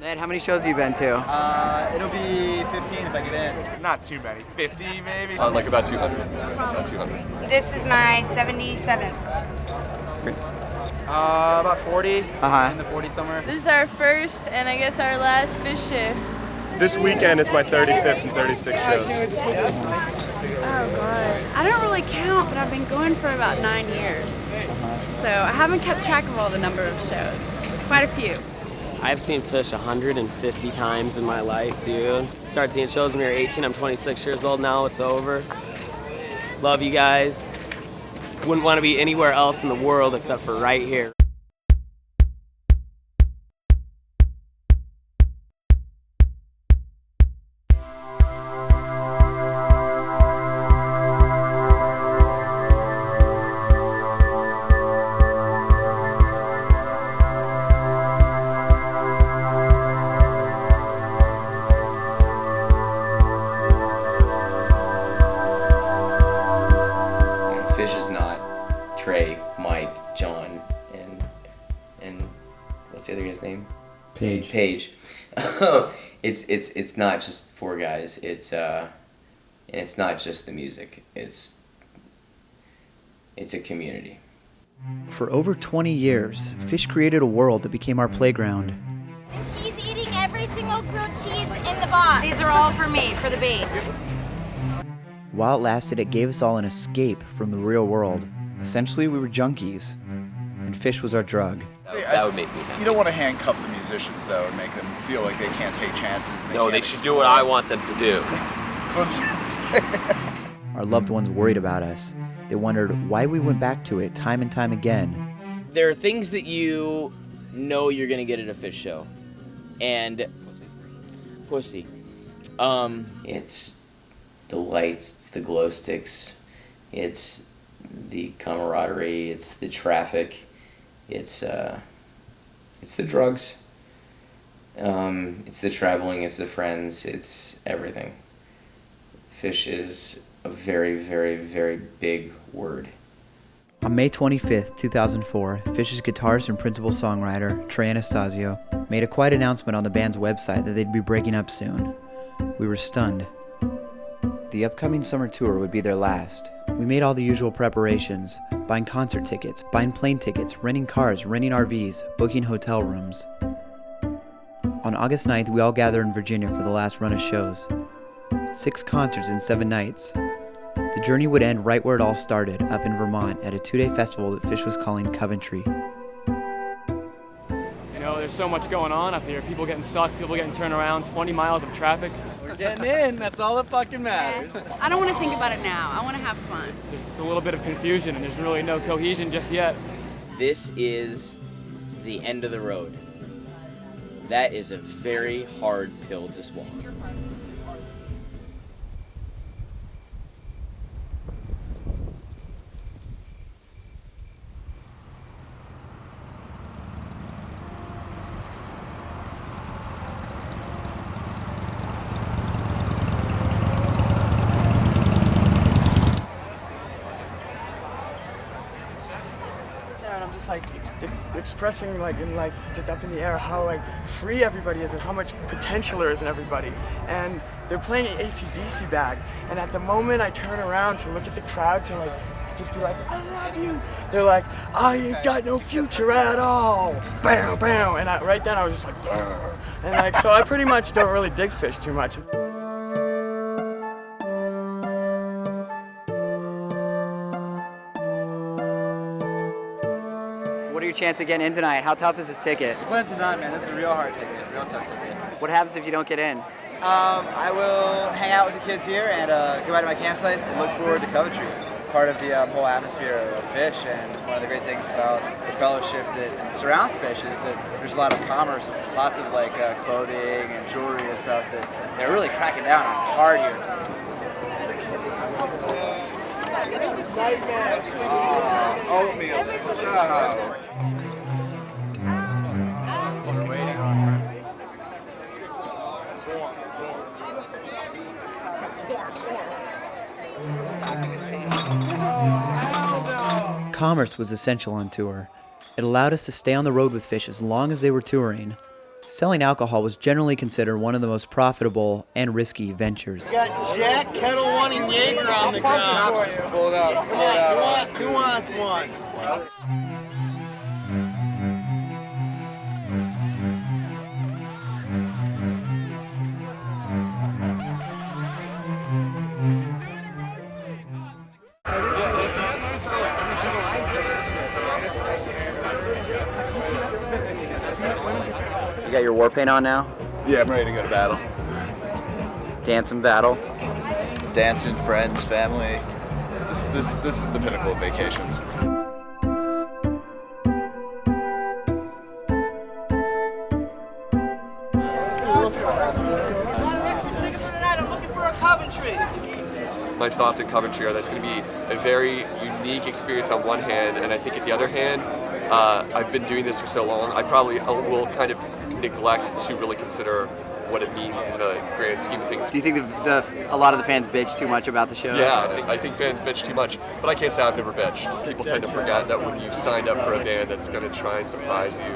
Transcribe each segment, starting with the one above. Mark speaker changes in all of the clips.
Speaker 1: Man, how many shows have you been to?
Speaker 2: It'll be 15 if I get in.
Speaker 3: Not too many. 50 maybe?
Speaker 4: Like about 200. About 200.
Speaker 5: This is my 77th.
Speaker 2: About 40.
Speaker 1: Uh-huh.
Speaker 2: In the 40 somewhere.
Speaker 6: This is our first and I guess our last Phish show.
Speaker 3: This weekend is my 35th and 36th shows.
Speaker 6: Oh God. I don't really count, but I've been going for about 9 years. So I haven't kept track of all the number of shows. Quite a few.
Speaker 7: I've seen Phish 150 times in my life, dude. Started seeing shows when we were 18. I'm 26 years old now. It's over. Love you guys. Wouldn't want to be anywhere else in the world except for right here.
Speaker 8: Phish is not Trey, Mike, John, and what's the other guy's name? Paige. It's not just four guys. And it's not just the music. It's a community.
Speaker 1: For over 20 years, Phish created a world that became our playground.
Speaker 5: And she's eating every single grilled cheese in the box. These are all for me, for the bait.
Speaker 1: While it lasted, it gave us all an escape from the real world. Essentially, we were junkies, and Phish was our drug.
Speaker 8: That would make me happy.
Speaker 4: You don't want to handcuff the musicians, though, and make them feel like they can't take chances. And
Speaker 7: No, they should do what I want them to do.
Speaker 1: Our loved ones worried about us. They wondered why we went back to it time and time again.
Speaker 9: There are things that you know you're gonna get at a Phish show, and pussy.
Speaker 8: It's the lights, it's the glow sticks, it's the camaraderie, it's the traffic, it's the drugs, it's the traveling, it's the friends, it's everything. Phish is a very, very, very big word.
Speaker 1: On May 25th, 2004, Phish's guitarist and principal songwriter, Trey Anastasio, made a quiet announcement on the band's website that they'd be breaking up soon. We were stunned. The upcoming summer tour would be their last. We made all the usual preparations, buying concert tickets, buying plane tickets, renting cars, renting RVs, booking hotel rooms. On August 9th, we all gathered in Virginia for the last run of shows. 6 concerts in 7 nights. The journey would end right where it all started, up in Vermont at a 2-day festival that Phish was calling Coventry.
Speaker 10: You know, there's so much going on up here. People getting stuck, people getting turned around, 20 miles of traffic.
Speaker 2: We're getting in. That's all that fucking matters.
Speaker 6: I don't want to think about it now. I want to have fun.
Speaker 10: There's just a little bit of confusion and there's really no cohesion just yet.
Speaker 9: This is the end of the road. That is a very hard pill to swallow.
Speaker 11: And I'm just like expressing like in like just up in the air how like free everybody is and how much potential there is in everybody. And they're playing an AC/DC bag, and at the moment I turn around to look at the crowd to like just be like, I love you. They're like, I ain't got no future at all. Bam, bam. And right then I was just like, Burr. And like so I pretty much don't really dig Phish too much.
Speaker 1: What are your chances of getting in tonight? How tough is this ticket?
Speaker 2: Slim to none, man. This is a real hard ticket. Real tough ticket.
Speaker 1: What happens if you don't get in?
Speaker 2: I will hang out with the kids here and go out to my campsite and look forward to Coventry. Part of the whole atmosphere of Phish, and one of the great things about the fellowship that surrounds Phish is that there's a lot of commerce, lots of like clothing and jewelry and stuff that they're really cracking down on hard here.
Speaker 4: Oatmeal. Stop.
Speaker 3: We're waiting on
Speaker 1: Commerce was essential on tour. It allowed us to stay on the road with Phish as long as they were touring. Selling alcohol was generally considered one of the most profitable and risky ventures.
Speaker 12: Got Jack, Kettle One, and Jaeger on the ground.
Speaker 2: Pull it out. Pull it out.
Speaker 12: Who wants one?
Speaker 2: You got your war paint on now?
Speaker 4: Yeah, I'm ready to go to battle.
Speaker 2: Dance and battle.
Speaker 4: Dancing, friends, family. This is the pinnacle of vacations.
Speaker 3: My thoughts in Coventry are that it's going to be a very unique experience on one hand, and I think at the other hand, I've been doing this for so long, I probably will kind of neglect to really consider what it means in the grand scheme of things.
Speaker 2: Do you think a lot of the fans bitch too much about the show?
Speaker 3: Yeah, I think fans bitch too much, but I can't say I've never bitched. People tend to forget that when you've signed up for a band that's going to try and surprise you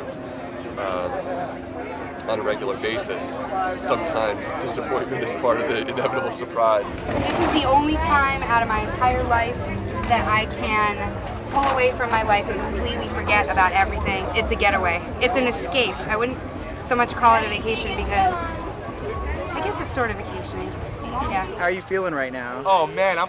Speaker 3: on a regular basis, sometimes disappointment is part of the inevitable surprise.
Speaker 13: This is the only time out of my entire life that I can pull away from my life and completely forget about everything. It's a getaway. It's an escape. I wouldn't so much call it a vacation because I guess it's sort of vacationing. Yeah.
Speaker 2: How are you feeling right now?
Speaker 3: Oh man, I'm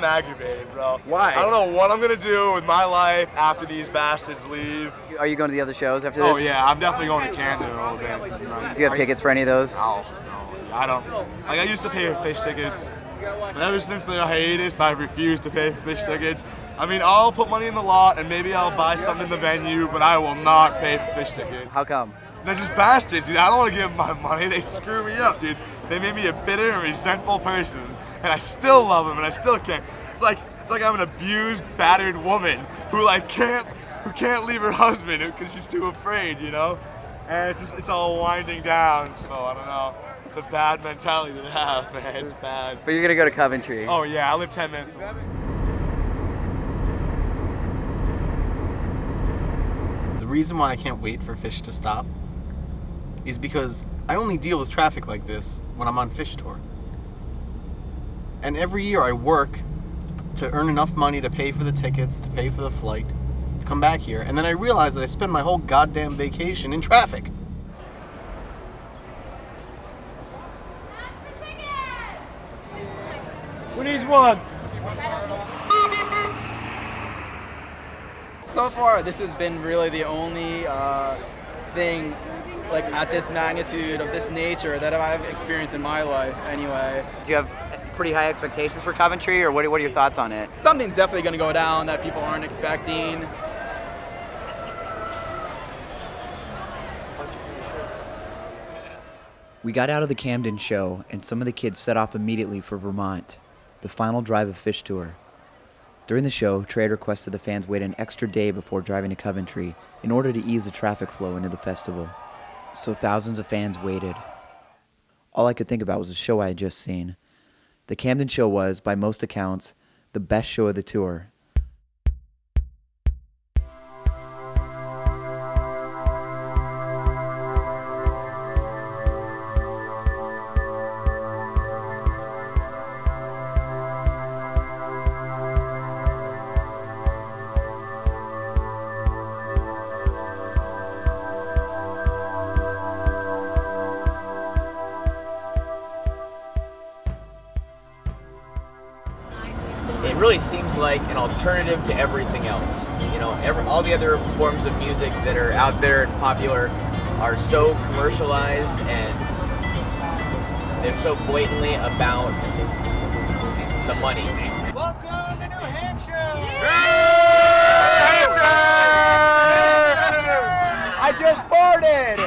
Speaker 3: aggravated, bro.
Speaker 2: Why?
Speaker 3: I don't know what I'm gonna do with my life after these bastards leave.
Speaker 2: Are you going to the other shows after this?
Speaker 3: Oh yeah, I'm definitely going to Camden a little bit.
Speaker 2: Do you have tickets for any of those?
Speaker 3: No, I don't. Like I used to pay for Phish tickets, but ever since the hiatus, I've refused to pay for Phish tickets. I mean, I'll put money in the lot and maybe I'll buy something in the venue, but I will not pay for Phish tickets.
Speaker 2: How come?
Speaker 3: They're just bastards, dude. I don't want to give them my money. They screw me up, dude. They made me a bitter and resentful person, and I still love them, and I still can't. It's like I'm an abused, battered woman who can't leave her husband because she's too afraid, you know. And it's all winding down. So I don't know. It's a bad mentality to have, man. It's bad.
Speaker 2: But you're gonna go to Coventry.
Speaker 3: Oh yeah, I live 10 minutes away.
Speaker 14: The reason why I can't wait for Phish to stop is because I only deal with traffic like this when I'm on Phish tour. And every year I work to earn enough money to pay for the tickets, to pay for the flight, to come back here, and then I realize that I spend my whole goddamn vacation in traffic.
Speaker 12: Who needs one?
Speaker 15: So far, this has been really the only thing like at this magnitude of this nature that I've experienced in my life anyway.
Speaker 2: Do you have pretty high expectations for Coventry, or what are your thoughts on it?
Speaker 15: Something's definitely going to go down that people aren't expecting.
Speaker 1: We got out of the Camden show, and some of the kids set off immediately for Vermont, the final drive of Phish tour. During the show, Trey had requested the fans wait an extra day before driving to Coventry in order to ease the traffic flow into the festival. So thousands of fans waited. All I could think about was the show I had just seen. The Camden show was, by most accounts, the best show of the tour.
Speaker 9: It really seems like an alternative to everything else. You know, all the other forms of music that are out there and popular are so commercialized and they're so blatantly about the money.
Speaker 12: Welcome to New Hampshire!
Speaker 2: I just farted!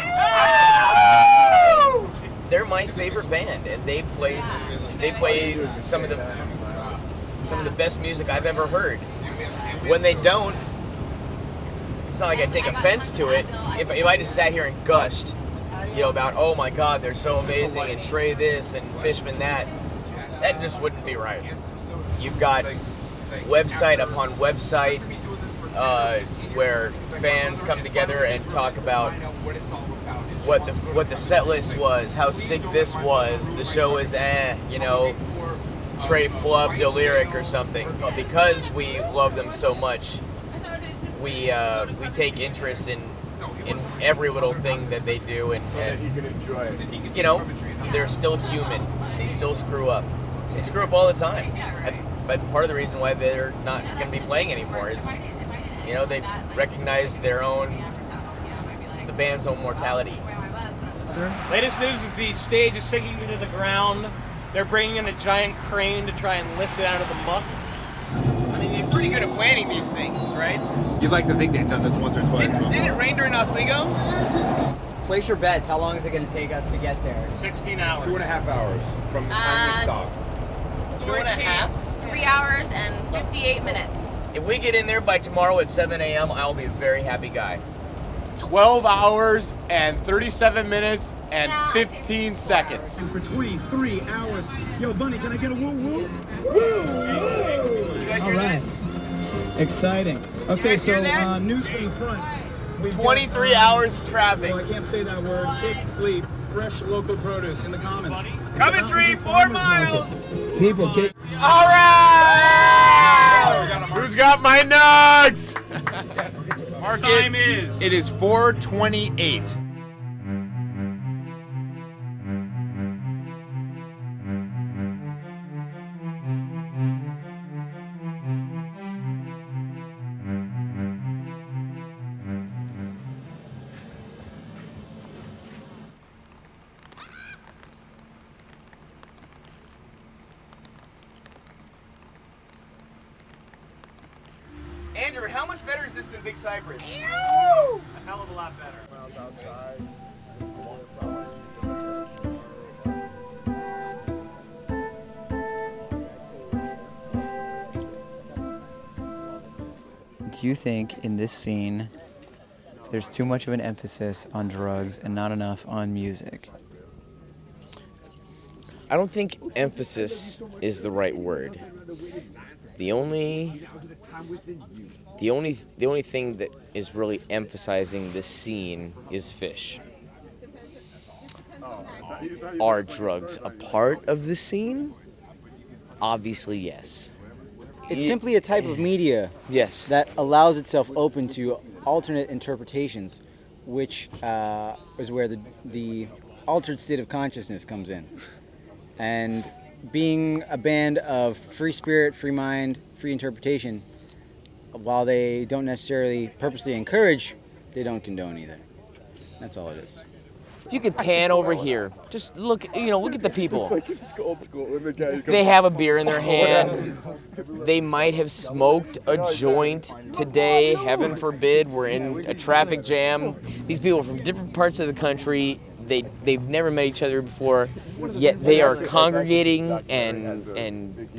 Speaker 9: They're my favorite band, and they play some of the best music I've ever heard. When they don't, it's not like I take offense to it. If I just sat here and gushed, you know, about, oh my God, they're so amazing, and Trey this, and Fishman that just wouldn't be right. You've got website upon website where fans come together and talk about what the set list was, how sick this was. The show is you know, Trey flubbed a lyric or something. But because we love them so much, we take interest in every little thing that they do, and you know, they're still human. They still screw up. They screw up all the time. That's part of the reason why they're not going to be playing anymore. Is, you know, they recognize the band's own mortality.
Speaker 12: Latest news is the stage is sinking into the ground. They're bringing in a giant crane to try and lift it out of the muck.
Speaker 9: I mean, they're pretty good at planning these things, right?
Speaker 16: You'd like to think they've done this once or twice.
Speaker 9: Did it rain during Oswego?
Speaker 2: Place your bets. How long is it going to take us to get there?
Speaker 12: 16 hours.
Speaker 16: 2.5 hours from the time we stop.
Speaker 5: 2.5? 3 hours and 58 minutes.
Speaker 9: If we get in there by tomorrow at 7 a.m., I'll be a very happy guy.
Speaker 10: 12 hours and 37 minutes and 15 seconds.
Speaker 17: For 23 hours. Yo, Bunny, can I get a woo woo?
Speaker 9: You guys hear that?
Speaker 17: Exciting. Okay, so news from the front.
Speaker 9: 23 hours of traffic.
Speaker 17: I can't say that word. Big fleet, fresh local produce in the commons.
Speaker 9: Coventry, 4 miles.
Speaker 17: People get.
Speaker 10: All right! Who's got my nugs?
Speaker 12: Time is.
Speaker 10: It is 4:28.
Speaker 9: Andrew, how much better is this than Big Cypress?
Speaker 12: A hell of a lot better.
Speaker 1: Do you think in this scene there's too much of an emphasis on drugs and not enough on music?
Speaker 18: I don't think emphasis is the right word. The only thing that is really emphasizing this scene is Phish. Are drugs a part of the scene? Obviously, yes.
Speaker 19: It's simply a type of media that allows itself open to alternate interpretations, which is where the altered state of consciousness comes in. And being a band of free spirit, free mind, free interpretation, while they don't necessarily purposely encourage, they don't condone either. That's all it is.
Speaker 18: If you could pan over here, just look at the people.
Speaker 16: It's like it's old school when the guy
Speaker 18: They have a beer in their hand. They might have smoked a joint today. Heaven forbid, we're in a traffic jam. These people are from different parts of the country. They've never met each other before, yet they are congregating and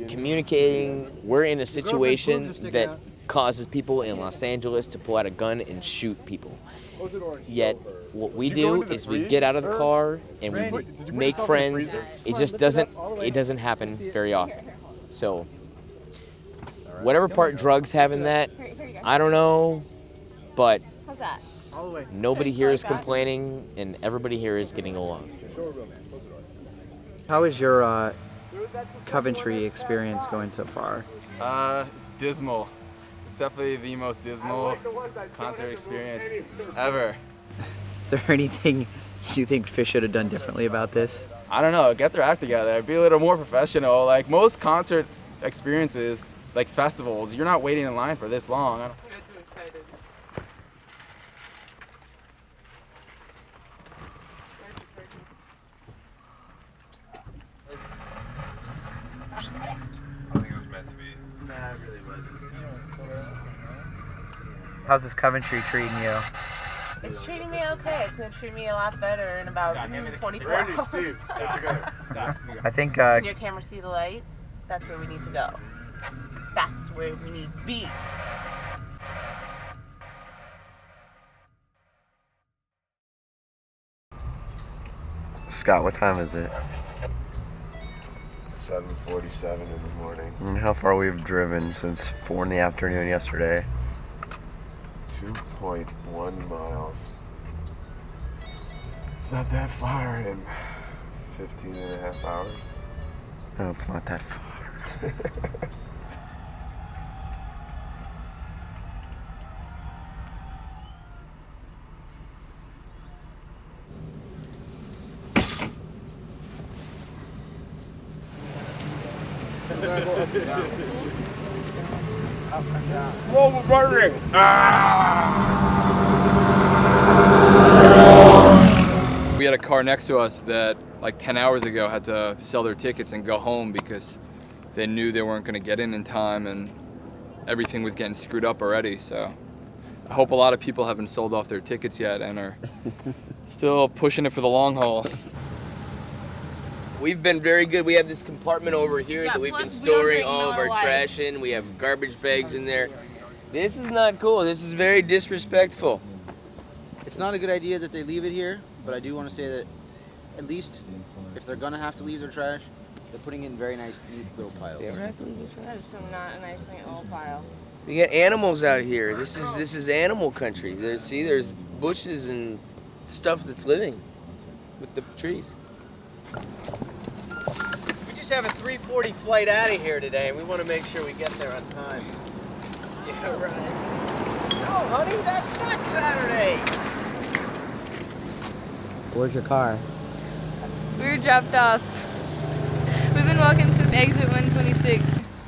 Speaker 18: communicating. We're in a situation that causes people in Los Angeles to pull out a gun and shoot people. Yet what we do is we get out of the car and we make friends. It just doesn't happen very often. So whatever part drugs have in that, I don't know, but nobody here is complaining and everybody here is getting along.
Speaker 1: How is your Coventry experience going so far?
Speaker 20: It's dismal. It's definitely the most dismal concert experience ever.
Speaker 1: Is there anything you think Phish should have done differently about this?
Speaker 20: I don't know, get their act together, be a little more professional. Like most concert experiences, like festivals, you're not waiting in line for this long. I don't
Speaker 1: How's this Coventry treating you?
Speaker 21: It's treating me okay. It's going to treat me a lot better in about 24 hours.
Speaker 1: I think...
Speaker 21: Can your camera see the light? That's where we need to go. That's where we need to be.
Speaker 22: Scott, what time is it?
Speaker 16: 7:47 in the morning.
Speaker 22: And how far we've driven since 4 in the afternoon yesterday?
Speaker 16: 2.1 miles. It's not that far in 15 and a half hours.
Speaker 22: No, it's not that far.
Speaker 16: Whoa, we're burning!
Speaker 7: We had a car next to us that like 10 hours ago had to sell their tickets and go home because they knew they weren't going to get in time and everything was getting screwed up already. So I hope a lot of people haven't sold off their tickets yet and are still pushing it for the long haul.
Speaker 18: We've been very good. We have this compartment over here that we've been storing all of our trash in. We have garbage bags in there. This is not cool. This is very disrespectful.
Speaker 19: It's not a good idea that they leave it here, but I do want to say that at least if they're gonna have to leave their trash, they're putting it in very nice, neat little piles.
Speaker 18: They don't have to leave their
Speaker 21: That is so not a nice little pile.
Speaker 18: We got animals out here. This is animal country. There's bushes and stuff that's living with the trees.
Speaker 9: We just have a 3:40 flight out of here today, and we want to make sure we get there on time. Yeah, right. No, honey, that's not Saturday.
Speaker 1: Where's your car?
Speaker 8: We were dropped off. We've been walking to exit 126.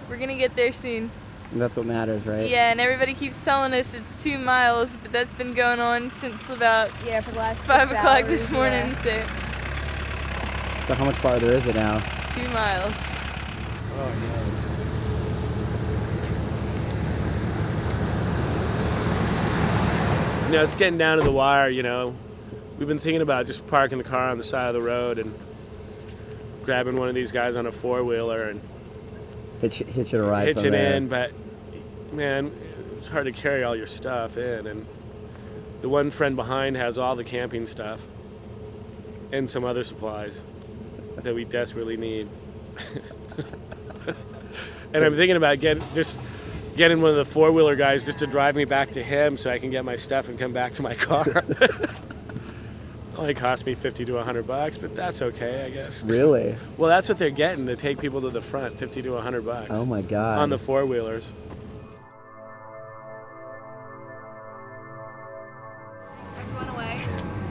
Speaker 8: We're gonna get there soon.
Speaker 1: That's what matters, right?
Speaker 8: Yeah, and everybody keeps telling us it's 2 miles, but that's been going on since about
Speaker 6: for the last
Speaker 8: 5 o'clock
Speaker 6: hours,
Speaker 8: this morning.
Speaker 1: So how much farther is it now?
Speaker 8: 2 miles.
Speaker 1: Oh no.
Speaker 17: You know, it's getting down to the wire, you know. We've been thinking about just parking the car on the side of the road and grabbing one of these guys on a four-wheeler and
Speaker 1: hitch it a ride
Speaker 17: hitch
Speaker 1: from
Speaker 17: it
Speaker 1: there.
Speaker 17: in, but man, it's hard to carry all your stuff in. And the one friend behind has all the camping stuff and some other supplies that we desperately need. And I'm thinking about getting one of the four-wheeler guys just to drive me back to him so I can get my stuff and come back to my car. Only cost me $50 to $100, but that's okay, I guess.
Speaker 1: Really?
Speaker 17: Well, that's what they're getting to take people to the front, $50 to $100.
Speaker 1: Oh my God.
Speaker 17: On the four-wheelers.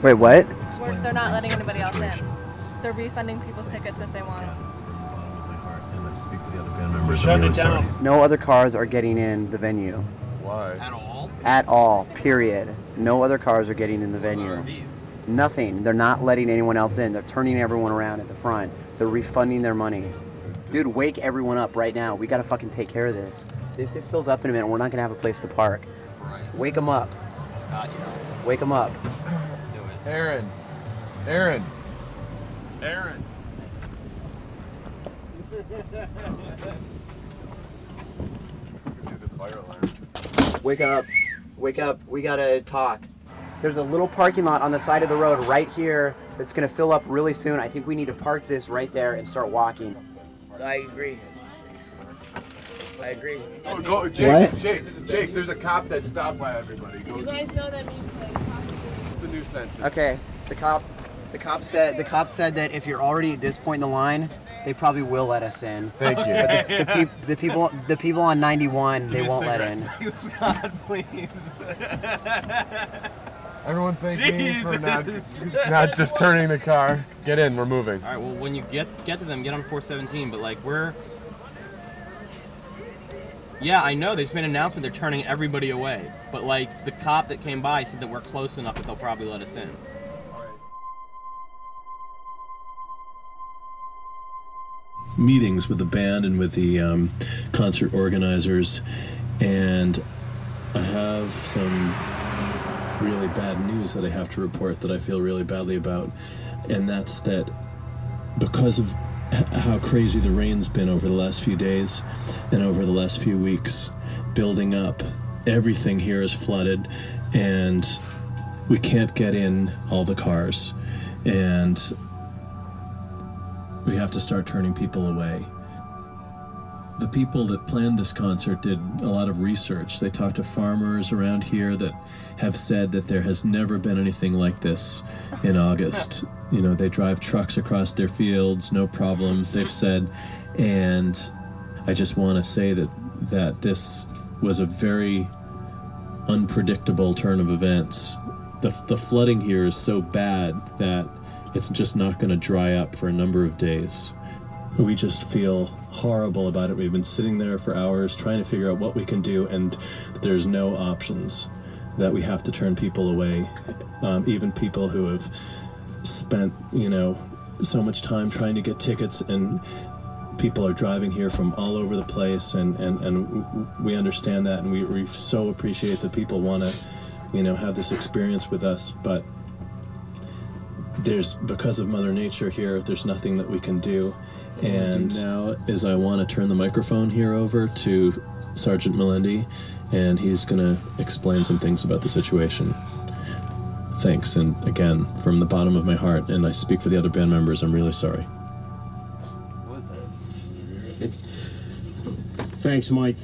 Speaker 1: Wait, what?
Speaker 21: They're not letting anybody else in. They're refunding people's tickets if they want them.
Speaker 17: Shut it down.
Speaker 1: No other cars are getting in the venue.
Speaker 16: Why?
Speaker 9: At all?
Speaker 1: At all, period. No other cars are getting in the venue. Nothing. They're not letting anyone else in. They're turning everyone around at the front. They're refunding their money. Dude, wake everyone up right now. We gotta fucking take care of this. If this fills up in a minute, we're not gonna have a place to park. Wake them up.
Speaker 9: Scott,
Speaker 1: Wake them up.
Speaker 16: Aaron.
Speaker 1: Wake up. Wake up. We gotta talk. There's a little parking lot on the side of the road right here that's gonna fill up really soon. I think we need to park this right there and start walking.
Speaker 18: I agree.
Speaker 16: Oh, go, Jake, Jake, there's a cop that stopped by everybody. Go.
Speaker 21: You guys know that means
Speaker 16: It's the new census.
Speaker 1: Okay. The cop said that if you're already at this point in the line, they probably will let us in.
Speaker 16: Thank you.
Speaker 1: But the people on 91, they won't let in.
Speaker 9: Scott, please.
Speaker 16: Everyone thank me for not just turning the car. Get in, we're moving.
Speaker 23: All right, well, when you get to them, get on 417, but like yeah, I know, they just made an announcement they're turning everybody away, but like the cop that came by said that we're close enough that they'll probably let us in.
Speaker 24: Meetings with the band and with the concert organizers, and I have some really bad news that I have to report that I feel really badly about, and that's that because of how crazy the rain's been over the last few days and over the last few weeks building up, everything here is flooded and we can't get in all the cars, and we have to start turning people away. the people that planned this concert did a lot of research. They talked to farmers around here that have said that there has never been anything like this in August. You know, they drive trucks across their fields, no problem, they've said. And I just want to say that this was a very unpredictable turn of events. The flooding here is so bad that it's just not going to dry up for a number of days. We just feel horrible about it. We've been sitting there for hours trying to figure out what we can do, and there's no options, that we have to turn people away. Even people who have spent, you know, so much time trying to get tickets, and people are driving here from all over the place, and we understand that, and we so appreciate that people want to, you know, have this experience with us, but because of Mother Nature here, there's nothing that we can do. And now is I want to turn the microphone here over to Sergeant Melendi, and he's going to explain some things about the situation. Thanks, and again, from the bottom of my heart, and I speak for the other band members, I'm really sorry.
Speaker 3: Thanks, Mike.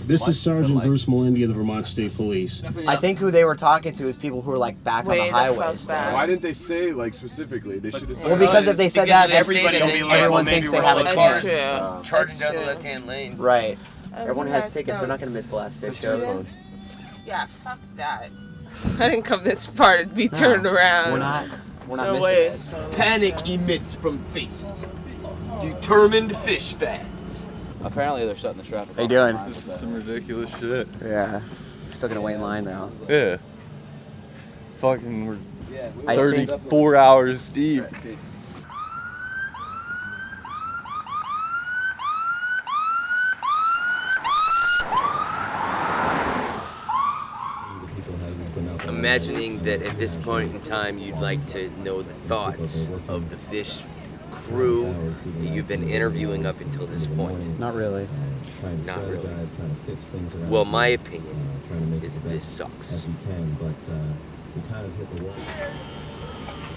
Speaker 3: This is Sergeant Bruce Melendi of the Vermont State Police.
Speaker 2: I think who they were talking to is people who are like back on the highways.
Speaker 16: Why didn't they say like specifically? They should have said.
Speaker 2: Well, because if they said that, everyone thinks they have a chance.
Speaker 18: Charging down the left-hand lane.
Speaker 2: Right. Everyone has tickets. They're not going to miss the last Phish show.
Speaker 21: Yeah, fuck that. I didn't come this far to be turned around.
Speaker 2: We're not missing this.
Speaker 18: Panic emits from faces of determined Phish fans.
Speaker 4: Apparently they're shutting the traffic off.
Speaker 2: How you doing?
Speaker 4: This is some ridiculous shit.
Speaker 2: Yeah. Still gonna wait in line though.
Speaker 4: Yeah. Fucking, we're 34 hours deep.
Speaker 18: Imagining that at this point in time you'd like to know the thoughts of the Phish crew that you've been interviewing up until this point.
Speaker 19: Not really.
Speaker 18: Not really. Well, my opinion is this sucks.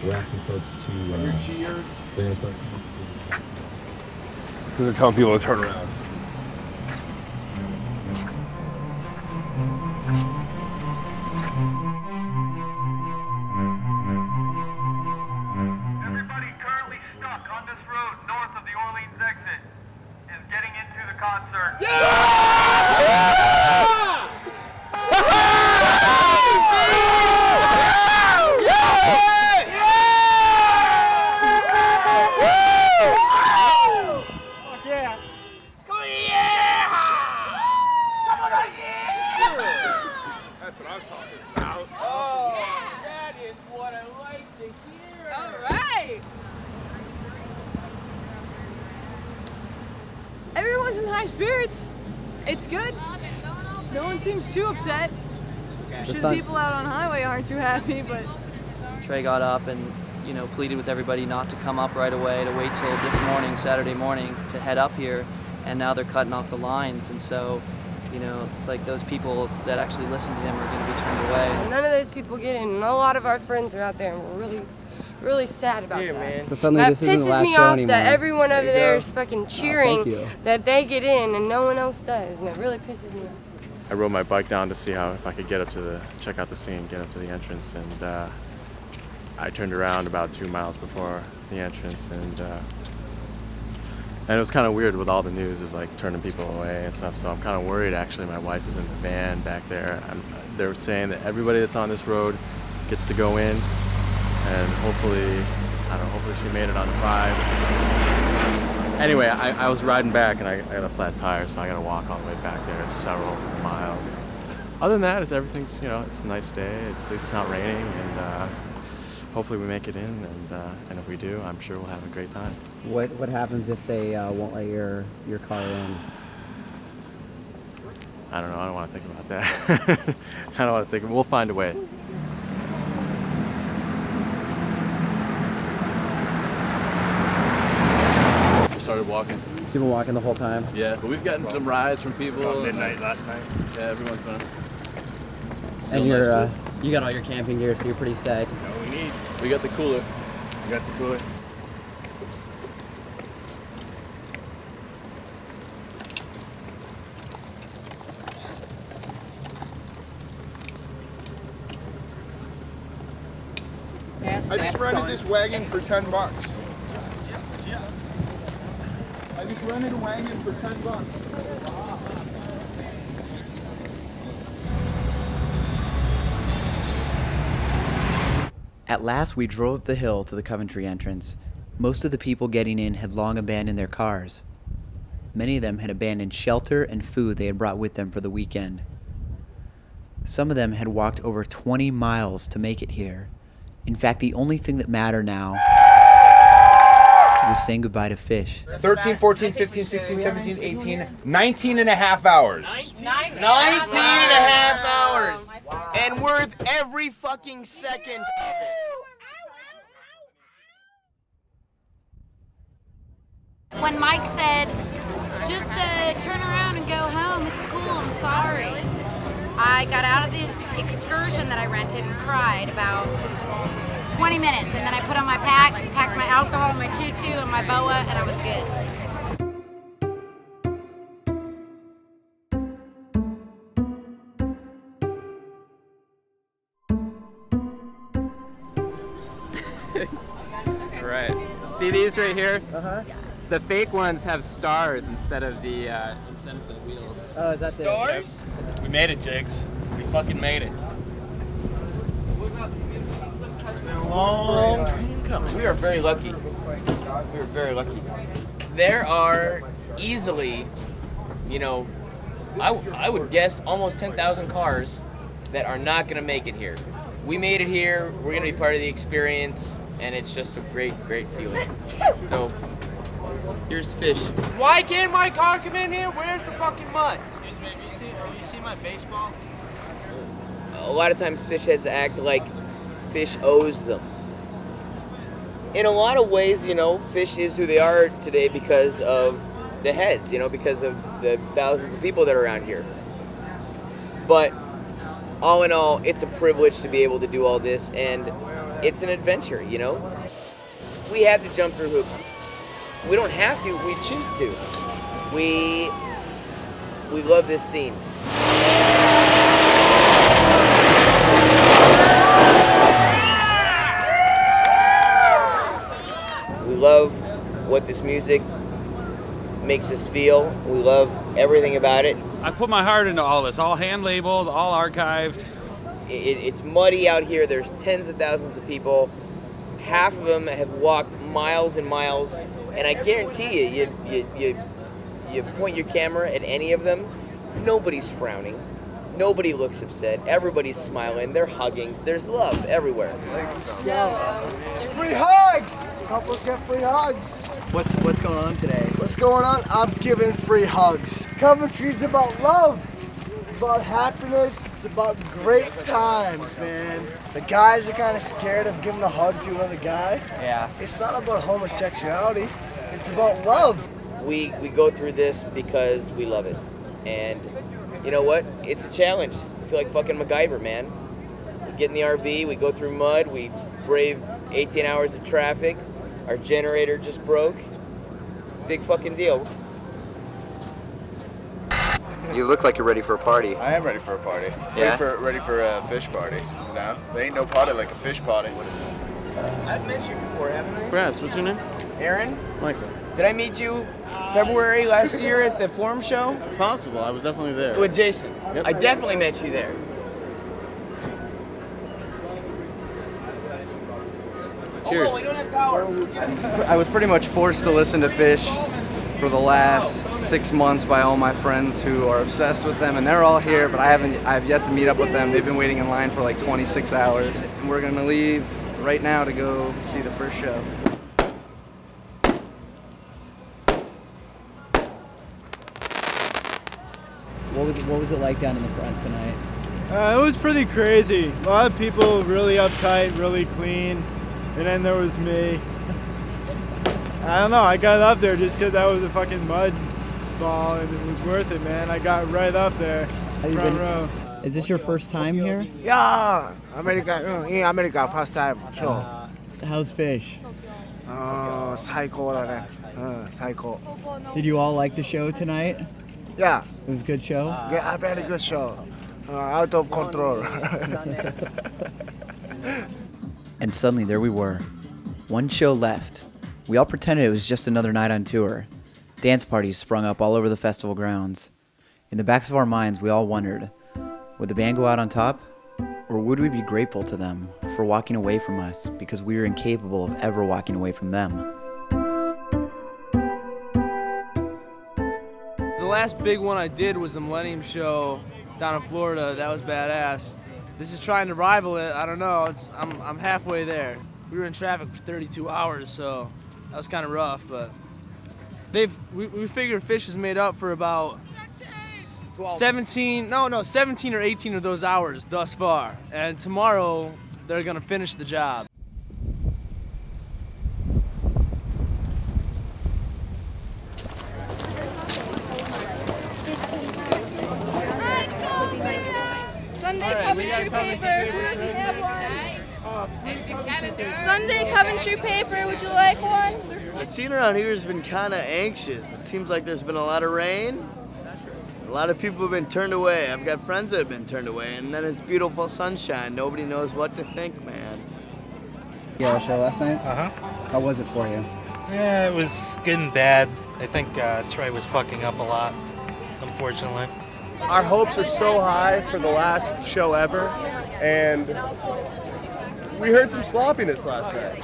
Speaker 24: We're asking folks to
Speaker 16: So they're telling people to turn around. That's what I'm talking about.
Speaker 21: Oh, that is what I like to hear. All right.
Speaker 11: Everyone's in high spirits. It's good. No one seems too upset. I'm sure the people out on highway aren't too happy, but
Speaker 13: Trey got up and, you know, pleaded with everybody not to come up right away, to wait till this morning, Saturday morning, to head up here, and now they're cutting off the lines, and so, you know, it's like those people that actually listen to him are going to be turned away.
Speaker 25: None of those people get in, and a lot of our friends are out there, and we're really sad about that.
Speaker 19: Man. So suddenly
Speaker 25: that
Speaker 19: this isn't the last
Speaker 25: pisses me
Speaker 19: show
Speaker 25: off
Speaker 19: anymore.
Speaker 25: that everyone over there is fucking cheering
Speaker 19: you.
Speaker 25: that they get in and no one else does, and it really pisses me off.
Speaker 26: I rode my bike down to see if I could get up to check out the scene, get up to the entrance, and I turned around about 2 miles before the entrance, and it was kind of weird with all the news of like turning people away and stuff. So I'm kind of worried. Actually, my wife is in the van back there. They're saying that everybody that's on this road gets to go in, and hopefully she made it on the 5. Anyway, I was riding back and I got a flat tire, so I got to walk all the way back there. It's several miles. Other than that, everything's, you know, it's a nice day. At least it's not raining, and hopefully we make it in, and if we do, I'm sure we'll have a great time.
Speaker 19: What happens if they won't let your car in?
Speaker 26: I don't know. I don't want to think about that. I don't want to think. We'll find a way.
Speaker 4: Started walking.
Speaker 19: So you've been walking the whole time?
Speaker 4: Yeah, but we've gotten some rides from people.
Speaker 12: About midnight last night.
Speaker 4: Yeah, everyone's been.
Speaker 19: And you're you got all your camping gear, so you're pretty set.
Speaker 4: We got the cooler.
Speaker 12: We got the cooler.
Speaker 5: I just rented this wagon for $10. I just rented a wagon for $10.
Speaker 1: At last, we drove up the hill to the Coventry entrance. Most of the people getting in had long abandoned their cars. Many of them had abandoned shelter and food they had brought with them for the weekend. Some of them had walked over 20 miles to make it here. In fact, the only thing that mattered now was saying goodbye to Phish.
Speaker 10: 13, 14, 15, 16, 17, 18, 19 and a half hours.
Speaker 18: 19 and a half hours. And worth every fucking second of it.
Speaker 14: When Mike said, just turn around and go home, it's cool, I'm sorry. I got out of the excursion that I rented and cried about 20 minutes, and then I put on my packed my alcohol, my tutu, and my boa, and I was good.
Speaker 15: Right. See these right here? Uh-huh. The fake ones have stars instead of the wheels.
Speaker 1: Oh, is that the
Speaker 12: stars? We made it, Jigs. We fucking made it. It's been a long time coming.
Speaker 18: We are very lucky. We are very lucky. There are easily, you know, I would guess almost 10,000 cars that are not going to make it here. We made it here. We're going to be part of the experience, and it's just a great, great feeling. So, here's Phish. Why can't my car come in here? Where's the fucking mud?
Speaker 12: Excuse me, have you seen my baseball?
Speaker 18: A lot of times Phish heads act like Phish owes them. In a lot of ways, you know, Phish is who they are today because of the heads, you know, because of the thousands of people that are around here. But all in all, it's a privilege to be able to do all this, and it's an adventure, you know? We have to jump through hoops. We don't have to, we choose to. We love this scene. We love what this music makes us feel. We love everything about it.
Speaker 20: I put my heart into all this, all hand labeled, all archived.
Speaker 18: It's muddy out here. There's tens of thousands of people. Half of them have walked miles and miles, and I guarantee you point your camera at any of them, nobody's frowning. Nobody looks upset. Everybody's smiling. They're hugging. There's love everywhere.
Speaker 22: Free hugs! Couples get free hugs.
Speaker 1: What's going on today?
Speaker 22: What's going on? I'm giving free hugs. Coventry's about love. It's about happiness. It's about great times, man. The guys are kind of scared of giving a hug to another guy.
Speaker 1: Yeah.
Speaker 22: It's not about homosexuality. It's about love.
Speaker 18: We go through this because we love it. And you know what? It's a challenge. I feel like fucking MacGyver, man. We get in the RV, we go through mud, we brave 18 hours of traffic. Our generator just broke. Big fucking deal.
Speaker 2: You look like you're ready for a party.
Speaker 10: I am ready for a party.
Speaker 2: Yeah?
Speaker 10: Ready for a Phish party. You know, there ain't no party like a Phish party.
Speaker 18: I've met you before, haven't I?
Speaker 20: Perhaps. What's your name?
Speaker 18: Aaron?
Speaker 20: Michael.
Speaker 18: Did I meet you February last year at the Forum show?
Speaker 20: It's possible. I was definitely there.
Speaker 18: With Jason.
Speaker 20: Yep.
Speaker 18: I definitely met you there.
Speaker 20: Cheers.
Speaker 18: Oh, we don't have power.
Speaker 27: I was pretty much forced to listen to Phish for the last 6 months by all my friends who are obsessed with them, and they're all here, but I've yet to meet up with them. They've been waiting in line for like 26 hours. And we're gonna leave right now to go see the first show.
Speaker 1: What was it like down in the front tonight?
Speaker 28: It was pretty crazy. A lot of people really uptight, really clean, and then there was me. I don't know, I got up there just because I was a fucking mud ball and it was worth it, man. I got right up there, front row.
Speaker 1: Is this your first time here?
Speaker 22: Yeah, in America, first time show.
Speaker 1: How's Phish?
Speaker 22: psycho. Psycho.
Speaker 1: Did you all like the show tonight?
Speaker 22: Yeah.
Speaker 1: It was a good show?
Speaker 22: Yeah, a very good show. Out of control.
Speaker 1: And suddenly there we were. One show left. We all pretended it was just another night on tour. Dance parties sprung up all over the festival grounds. In the backs of our minds, we all wondered, would the band go out on top? Or would we be grateful to them for walking away from us because we were incapable of ever walking away from them?
Speaker 3: The last big one I did was the Millennium Show down in Florida. That was badass. This is trying to rival it. I don't know. I'm halfway there. We were in traffic for 32 hours, so that was kind of rough. But we figured Phish has made up for about 17 or 18 of those hours thus far. And tomorrow they're gonna finish the job.
Speaker 11: Sunday Coventry paper. Who doesn't have one? Sunday Coventry paper. Would you like one?
Speaker 22: The scene around here has been kind of anxious. It seems like there's been a lot of rain. A lot of people have been turned away. I've got friends that have been turned away, and then it's beautiful sunshine. Nobody knows what to think, man.
Speaker 6: You had a show last night?
Speaker 7: Uh-huh.
Speaker 6: How was it for you?
Speaker 7: Yeah, it was good and bad. I think Troy was fucking up a lot, unfortunately.
Speaker 16: Our hopes are so high for the last show ever, and we heard some sloppiness last night.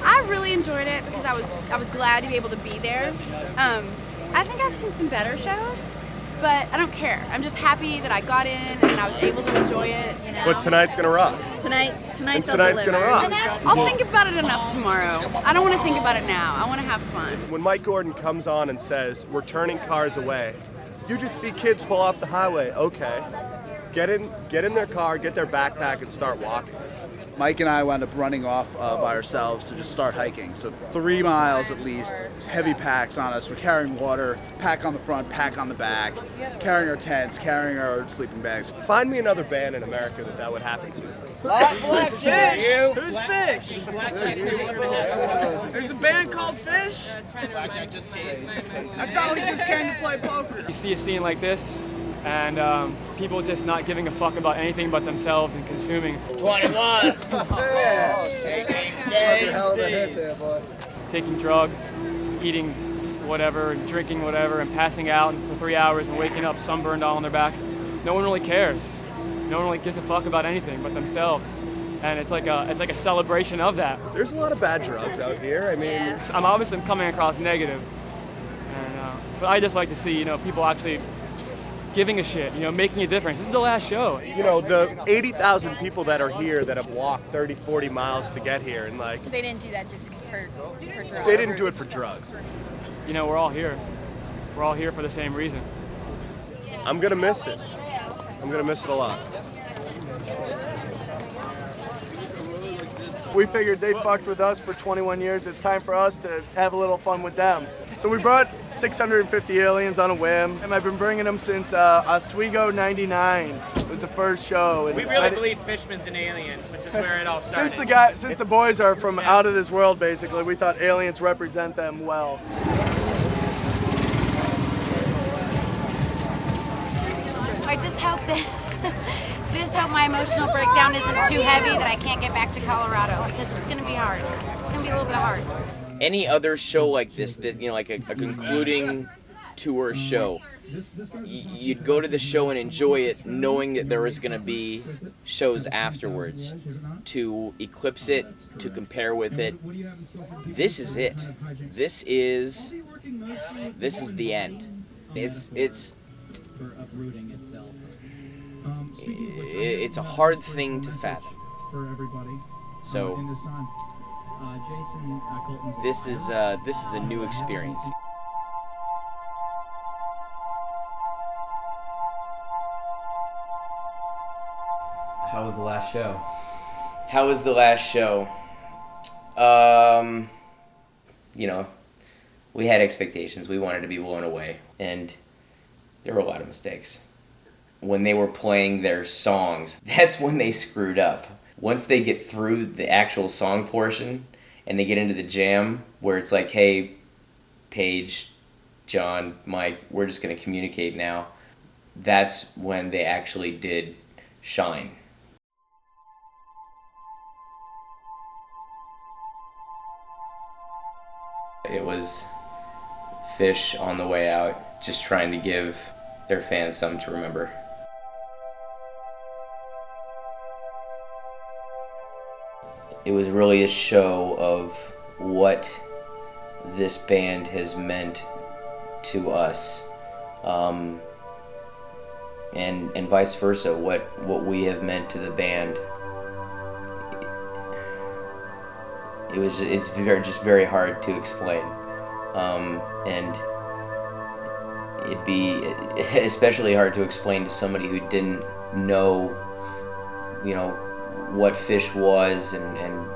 Speaker 8: I really enjoyed it because I was glad to be able to be there. I think I've seen some better shows, but I don't care. I'm just happy that I got in and I was able to enjoy it. You know?
Speaker 16: But tonight's gonna rock.
Speaker 8: Tonight's
Speaker 16: tonight's gonna rock.
Speaker 8: I'll think about it enough tomorrow. I don't want to think about it now. I want to have fun.
Speaker 16: When Mike Gordon comes on and says, we're turning cars away, you just see kids pull off the highway. Okay, get in their car, get their backpack, and start walking.
Speaker 9: Mike and I wound up running off by ourselves to just start hiking. So 3 miles at least, heavy packs on us. We're carrying water, pack on the front, pack on the back, carrying our tents, carrying our sleeping bags.
Speaker 16: Find me another band in America that would happen to.
Speaker 22: Phish?
Speaker 12: Who's Phish? There's a band called Phish? I thought we just came to play poker.
Speaker 17: You see a scene like this, and people just not giving a fuck about anything but themselves and consuming.
Speaker 22: 21.
Speaker 17: Taking drugs, eating whatever, drinking whatever, and passing out for 3 hours and waking up sunburned all on their back. No one really cares. No one really gives a fuck about anything but themselves. And it's like a celebration of that.
Speaker 16: There's a lot of bad drugs out here. I mean,
Speaker 17: I'm obviously coming across negative, but I just like to see people actually giving a shit, making a difference. This is the last show.
Speaker 16: The 80,000 people that are here that have walked 30, 40 miles to get here, and
Speaker 8: They didn't do that just for drugs.
Speaker 16: They didn't do it for drugs.
Speaker 17: We're all here. We're all here for the same reason.
Speaker 16: I'm gonna miss it. I'm gonna miss it a lot.
Speaker 22: We figured they fucked with us for 21 years. It's time for us to have a little fun with them. So we brought 650 aliens on a whim, and I've been bringing them since Oswego '99 was the first show. And
Speaker 12: We really believe Fishman's an alien, which is where it all started.
Speaker 22: Since the boys are from out of this world, basically, we thought aliens represent them well.
Speaker 14: I just hope that my emotional breakdown isn't too heavy that I can't get back to Colorado, because it's going to be hard. It's going to be a little bit hard.
Speaker 18: Any other show like this, that like a concluding tour show, you'd go to the show and enjoy it knowing that there was going to be shows afterwards to eclipse it, to compare with it. This is it. This is the end. It's a hard thing to fathom. So this is a new experience.
Speaker 1: How was the last show?
Speaker 18: How was the last show? We had expectations. We wanted to be blown away, and there were a lot of mistakes. When they were playing their songs, that's when they screwed up. Once they get through the actual song portion and they get into the jam where it's like, hey, Paige, John, Mike, we're just going to communicate now, that's when they actually did shine.
Speaker 4: It was Phish on the way out, just trying to give their fans something to remember. It was really a show of what this band has meant to us, and vice versa, what we have meant to the band. It's just very hard to explain, and it'd be especially hard to explain to somebody who didn't know, what Phish was and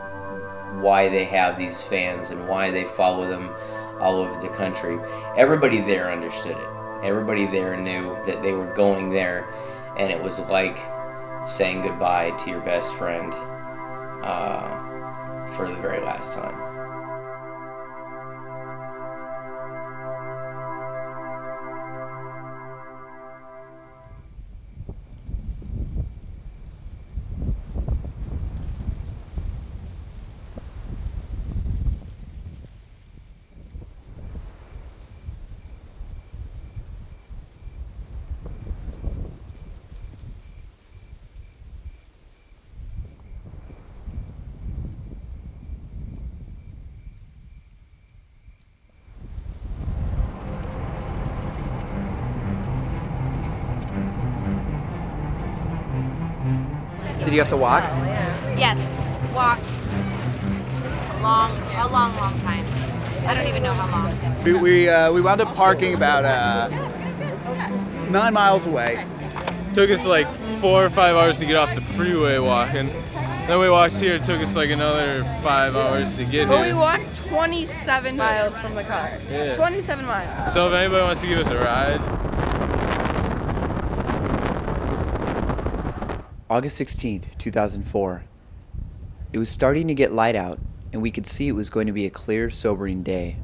Speaker 4: why they have these fans and why they follow them all over the country. Everybody there understood it. Everybody there knew that they were going there, and it was like saying goodbye to your best friend for the very last time.
Speaker 1: Did you have to walk?
Speaker 14: Yes, walked a long time. I don't even know how long.
Speaker 9: We wound up parking about 9 miles away.
Speaker 17: Took us like 4 or 5 hours to get off the freeway walking. Then we walked here. It took us like another 5 hours to get
Speaker 11: Well,
Speaker 17: here.
Speaker 11: we walked 27 miles from the car.
Speaker 17: Yeah.
Speaker 11: 27 miles.
Speaker 17: So if anybody wants to give us a ride.
Speaker 1: August 16th, 2004. It was starting to get light out, and we could see it was going to be a clear, sobering day.